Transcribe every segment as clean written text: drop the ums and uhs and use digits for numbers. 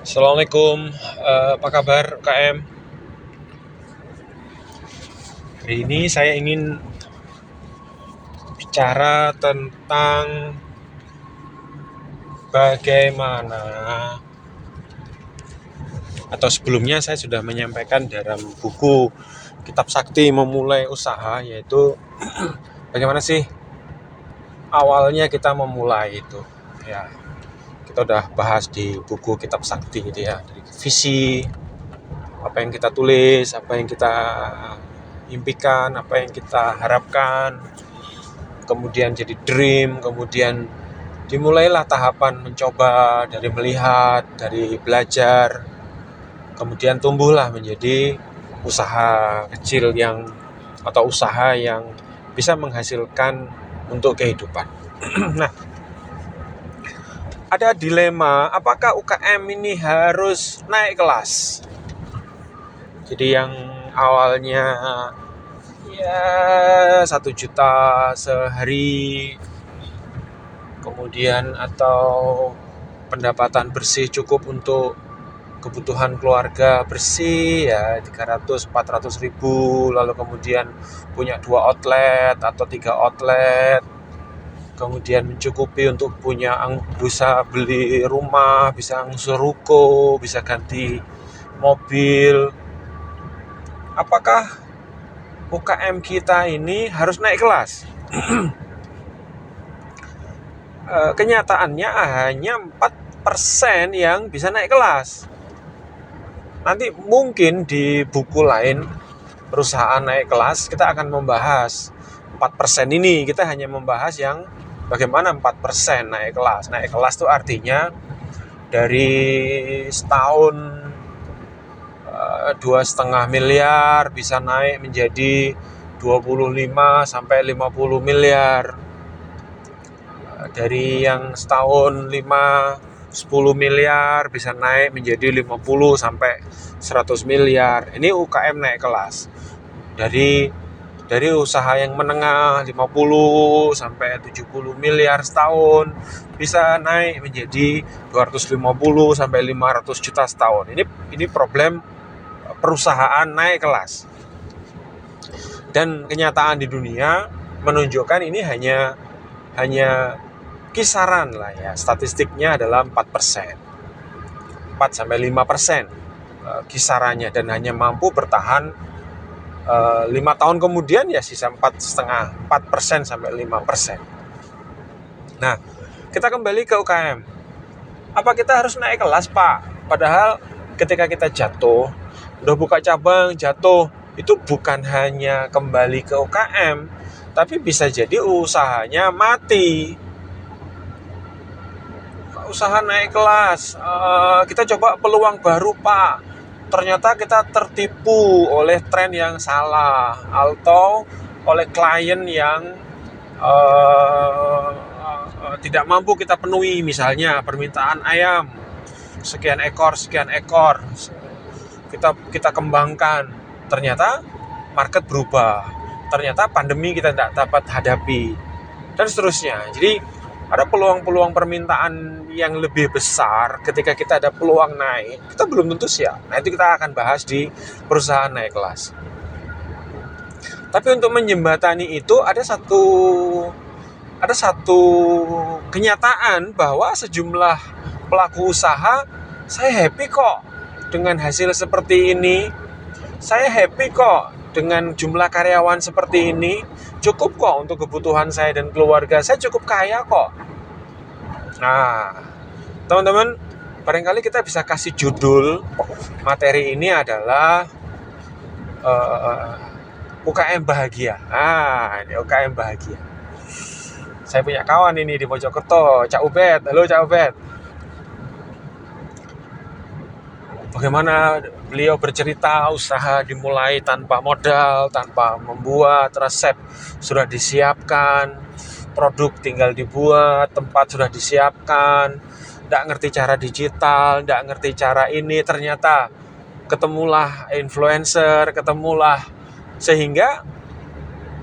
Assalamualaikum, apa kabar UKM? Hari ini saya ingin bicara tentang bagaimana, atau sebelumnya saya sudah menyampaikan dalam buku Kitab Sakti Memulai Usaha, yaitu bagaimana sih awalnya kita memulai itu. Ya, kita udah bahas di buku Kitab Sakti gitu ya, dari visi, apa yang kita tulis, apa yang kita impikan, apa yang kita harapkan, kemudian jadi dream, kemudian dimulailah tahapan mencoba, dari melihat, dari belajar, kemudian tumbuhlah menjadi usaha kecil atau usaha yang bisa menghasilkan untuk kehidupan. Nah, ada dilema, apakah UKM ini harus naik kelas? Jadi yang awalnya ya 1 juta sehari, kemudian atau pendapatan bersih cukup untuk kebutuhan keluarga bersih ya 300-400 ribu, lalu kemudian punya 2 outlet atau 3 outlet, kemudian mencukupi untuk bisa beli rumah, bisa ngusur ruko, bisa ganti mobil. Apakah UKM kita ini harus naik kelas? Kenyataannya hanya 4% yang bisa naik kelas. Nanti mungkin di buku lain, perusahaan naik kelas, kita akan membahas 4% ini. Kita hanya membahas yang bagaimana 4% naik kelas. Naik kelas itu artinya dari setahun 2,5 miliar bisa naik menjadi 25-50 miliar. Dari yang setahun 5-10 miliar bisa naik menjadi 50-100 miliar. Ini UKM naik kelas. Dari usaha yang menengah 50-70 miliar setahun bisa naik menjadi 250-500 juta setahun. Ini problem perusahaan naik kelas. Dan kenyataan di dunia menunjukkan ini hanya kisaran lah ya. Statistiknya adalah 4%. 4-5% kisarannya, dan hanya mampu bertahan 5 tahun kemudian ya sisa 4% sampai 5%. Nah, kita kembali ke UKM. Apa kita harus naik kelas, Pak? Padahal ketika kita jatuh, udah buka cabang, jatuh, itu bukan hanya kembali ke UKM, tapi bisa jadi usahanya mati. Usaha naik kelas, kita coba peluang baru, Pak. Ternyata kita tertipu oleh tren yang salah atau oleh klien yang tidak mampu kita penuhi. Misalnya permintaan ayam sekian ekor, kita kembangkan, ternyata market berubah, ternyata pandemi kita tidak dapat hadapi, dan seterusnya. Jadi ada peluang-peluang permintaan yang lebih besar ketika kita ada peluang naik, kita belum tentu siap. Nah, itu kita akan bahas di perusahaan naik kelas. Tapi untuk menjembatani itu ada satu kenyataan bahwa sejumlah pelaku usaha, saya happy kok dengan hasil seperti ini, saya happy kok dengan jumlah karyawan seperti ini, cukup kok untuk kebutuhan saya dan keluarga, saya cukup kaya kok. Nah, teman-teman, barangkali kita bisa kasih judul materi ini adalah UKM bahagia. Nah, ini UKM bahagia. Saya punya kawan ini di Mojokerto, Cak Ubed. Halo Cak Ubed. Bagaimana beliau bercerita usaha dimulai tanpa modal, tanpa membuat resep sudah disiapkan, produk tinggal dibuat, tempat sudah disiapkan, tidak ngerti cara digital, tidak ngerti cara ini, ternyata ketemulah influencer, sehingga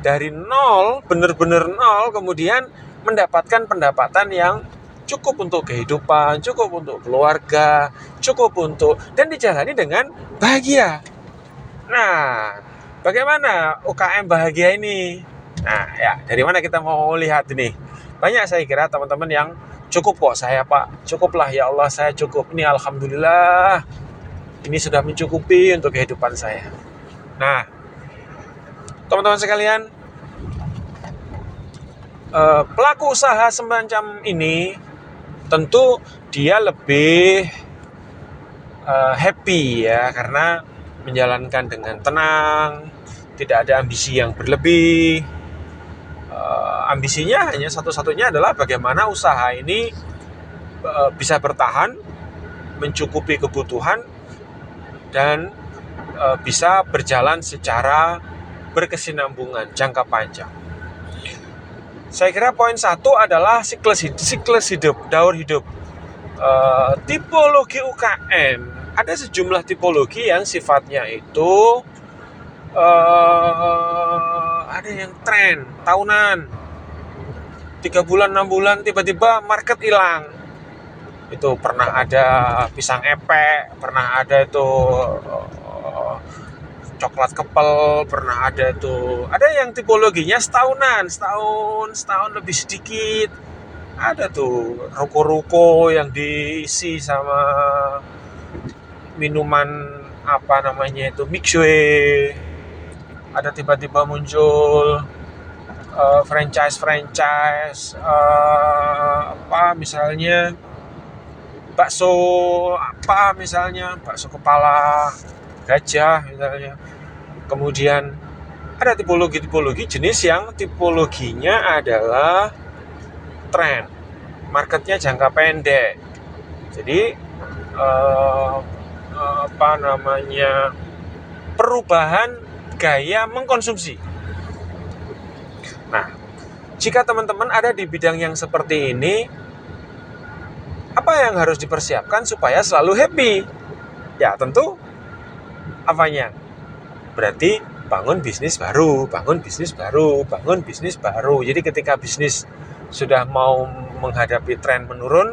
dari nol, benar-benar nol, kemudian mendapatkan pendapatan yang cukup untuk kehidupan, cukup untuk keluarga, cukup untuk, dan dijalani dengan bahagia. Nah, bagaimana UKM bahagia ini? Nah, ya, dari mana kita mau lihat ini? Banyak saya kira teman-teman yang cukup kok saya Pak, cukuplah ya Allah saya cukup. Ini alhamdulillah, ini sudah mencukupi untuk kehidupan saya. Nah, teman-teman sekalian, pelaku usaha semacam ini tentu dia lebih happy ya, karena menjalankan dengan tenang, tidak ada ambisi yang berlebih. Ambisinya hanya satu-satunya adalah bagaimana usaha ini bisa bertahan, mencukupi kebutuhan, dan bisa berjalan secara berkesinambungan jangka panjang. Saya kira poin satu adalah siklus hidup, daur hidup. Tipologi UKM, ada sejumlah tipologi yang sifatnya itu ada yang tren tahunan, 3 bulan 6 bulan tiba-tiba market hilang. Itu pernah ada pisang epek, pernah ada itu coklat kepel, pernah ada itu. Ada yang tipologinya setahun lebih sedikit. Ada tuh ruko-ruko yang diisi sama minuman apa namanya itu mixue. Ada tiba-tiba muncul franchise apa misalnya bakso apa misalnya, bakso kepala gajah misalnya. Kemudian ada tipologi jenis yang tipologinya adalah tren, marketnya jangka pendek. Jadi perubahan gaya mengkonsumsi. Nah, jika teman-teman ada di bidang yang seperti ini, apa yang harus dipersiapkan supaya selalu happy? Ya, tentu apanya? Berarti bangun bisnis baru. Jadi ketika bisnis sudah mau menghadapi tren menurun,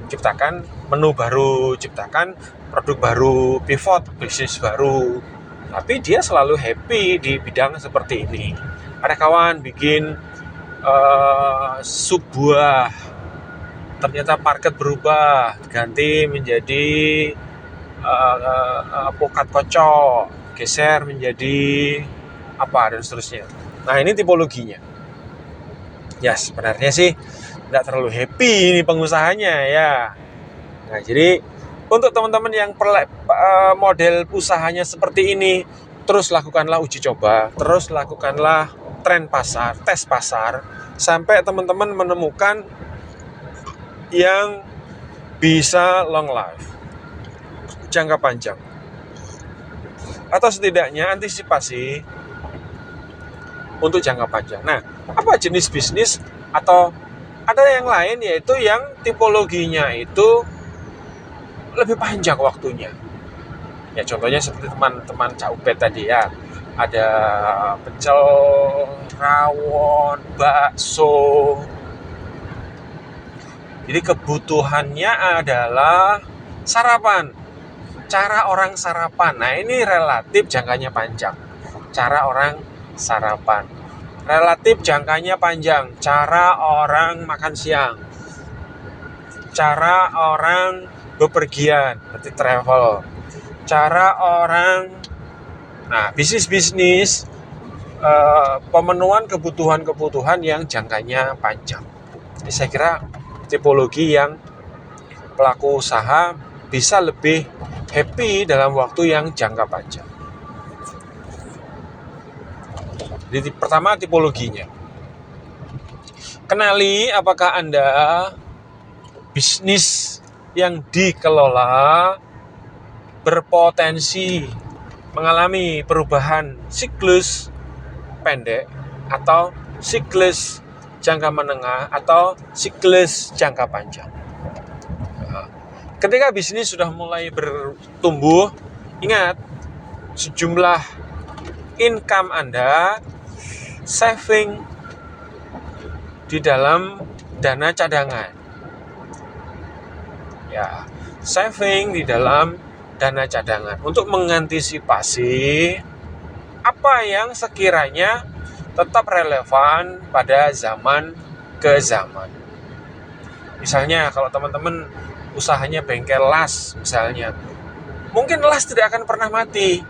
ciptakan menu baru, ciptakan produk baru, pivot bisnis baru. Tapi dia selalu happy di bidang seperti ini. Ada kawan bikin sebuah, ternyata market berubah, ganti menjadi pokat kocok, geser menjadi apa dan seterusnya. Nah, ini tipologinya. Ya, sebenarnya sih nggak terlalu happy ini pengusahanya ya. Nah, jadi untuk teman-teman yang model usahanya seperti ini, terus lakukanlah uji coba, terus lakukanlah tes pasar, sampai teman-teman menemukan yang bisa long life, jangka panjang. Atau setidaknya antisipasi untuk jangka panjang. Nah, apa jenis bisnis atau ada yang lain, yaitu yang tipologinya itu lebih panjang waktunya. Ya, contohnya seperti teman-teman Cak Ubed tadi ya. Ada pecel, rawon, bakso. Jadi kebutuhannya adalah sarapan. Cara orang sarapan. Nah, ini relatif jangkanya panjang. Cara orang sarapan. Relatif jangkanya panjang. Cara orang makan siang. Cara orang bepergian, berarti travel. Cara orang, nah, bisnis pemenuhan kebutuhan yang jangkanya panjang. Jadi saya kira tipologi yang pelaku usaha bisa lebih happy dalam waktu yang jangka panjang. Jadi pertama tipologinya. Kenali apakah Anda bisnis yang dikelola berpotensi mengalami perubahan siklus pendek atau siklus jangka menengah atau siklus jangka panjang. Ketika bisnis sudah mulai bertumbuh, ingat sejumlah income Anda saving di dalam dana cadangan. ya saving di dalam dana cadangan untuk mengantisipasi apa yang sekiranya tetap relevan pada zaman ke zaman. Misalnya kalau teman-teman usahanya bengkel las misalnya, mungkin las tidak akan pernah mati,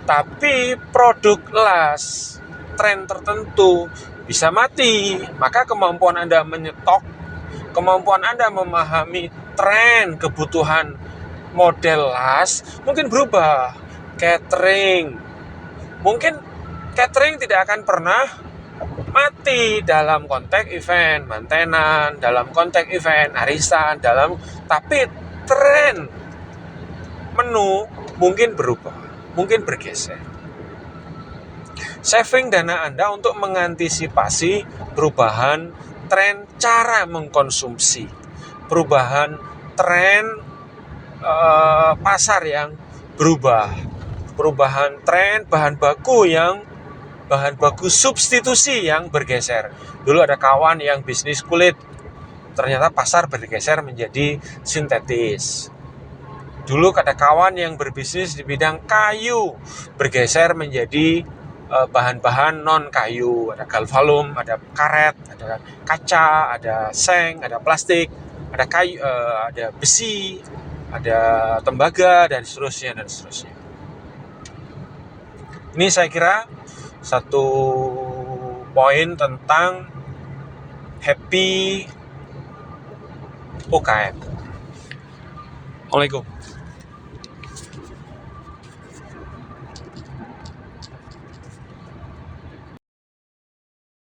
tapi produk las tren tertentu bisa mati. Maka kemampuan Anda menyetok, kemampuan Anda memahami tren kebutuhan model las mungkin berubah. Mungkin catering tidak akan pernah mati dalam konteks event mantenan, dalam konteks event arisan, tapi tren menu mungkin berubah, mungkin bergeser. Saving dana Anda untuk mengantisipasi perubahan tren cara mengkonsumsi, perubahan tren pasar yang berubah, perubahan tren bahan baku substitusi yang bergeser. Dulu ada kawan yang bisnis kulit, ternyata pasar bergeser menjadi sintetis. Dulu ada kawan yang berbisnis di bidang kayu, bergeser menjadi bahan-bahan non kayu. Ada galvalum, ada karet, ada kaca, ada seng, ada plastik, ada kayu, ada besi, ada tembaga, dan seterusnya. Ini saya kira satu poin tentang happy UKM. Assalamualaikum.